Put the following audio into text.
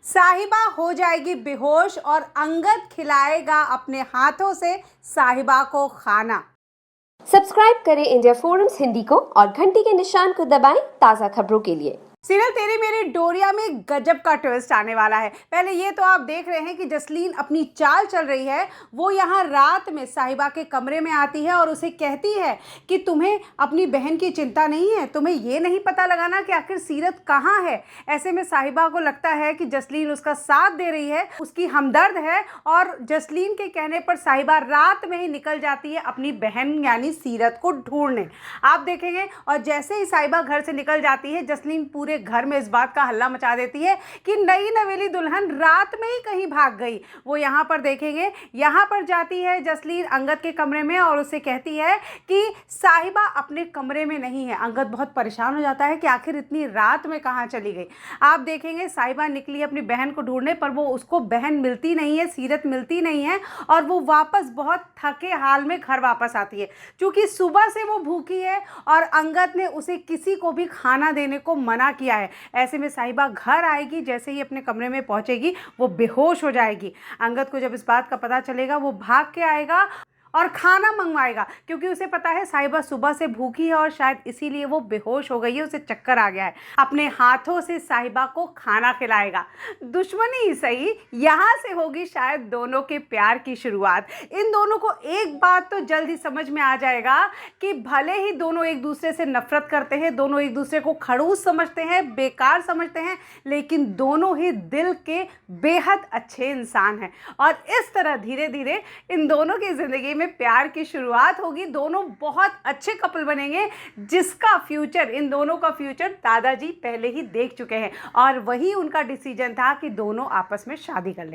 साहिबा हो जाएगी बेहोश और अंगद खिलाएगा अपने हाथों से साहिबा को खाना। सब्सक्राइब करें इंडिया फोरम्स हिंदी को और घंटी के निशान को दबाएं ताज़ा खबरों के लिए। सीरियल तेरी मेरी डोरिया में गजब का ट्विस्ट आने वाला है। पहले ये तो आप देख रहे हैं कि जसलीन अपनी चाल चल रही है। वो यहाँ रात में साहिबा के कमरे में आती है और उसे कहती है कि तुम्हें अपनी बहन की चिंता नहीं है, तुम्हें ये नहीं पता लगाना कि आखिर सीरत कहाँ है। ऐसे में साहिबा को लगता है कि जसलीन उसका साथ दे रही है, उसकी हमदर्द है, और जसलीन के कहने पर साहिबा रात में ही निकल जाती है अपनी बहन यानी सीरत को ढूंढने। आप देखेंगे, और जैसे ही साहिबा घर से निकल जाती है, जसलीन पूरे घर में इस बात का हल्ला मचा देती है कि नई नवेली दुल्हन रात में ही कहीं भाग गई। वो यहाँ पर देखेंगे, यहाँ पर जाती है जसलीन अंगद के कमरे में और उसे कहती है कि साहिबा अपने कमरे में नहीं है। अंगद बहुत परेशान हो जाता है कि आखिर इतनी रात में कहाँ चली गई। आप देखेंगे साहिबा निकली अपनी बहन को ढूंढने, पर वो उसको बहन मिलती नहीं है, सीरत मिलती नहीं है, और वो वापस बहुत थके हाल में घर वापस आती है। क्योंकि सुबह से वो भूखी है और अंगद ने उसे किसी को भी खाना देने को मना किया है। ऐसे में साहिबा घर आएगी, जैसे ही अपने कमरे में पहुंचेगी वो बेहोश हो जाएगी। अंगद को जब इस बात का पता चलेगा वो भाग के आएगा और खाना मंगवाएगा, क्योंकि उसे पता है साहिबा सुबह से भूखी है और शायद इसीलिए वो बेहोश हो गई है, उसे चक्कर आ गया है। अपने हाथों से साहिबा को खाना खिलाएगा। दुश्मनी ही सही, यहाँ से होगी शायद दोनों के प्यार की शुरुआत। इन दोनों को एक बात तो जल्द ही समझ में आ जाएगा कि भले ही दोनों एक दूसरे से नफरत करते हैं, दोनों एक दूसरे को खड़ूस समझते हैं, बेकार समझते हैं, लेकिन दोनों ही दिल के बेहद अच्छे इंसान हैं। और इस तरह धीरे धीरे इन दोनों की ज़िंदगी में प्यार की शुरुआत होगी। दोनों बहुत अच्छे कपल बनेंगे, जिसका फ्यूचर, इन दोनों का फ्यूचर दादाजी पहले ही देख चुके हैं, और वही उनका डिसीजन था कि दोनों आपस में शादी कर लें।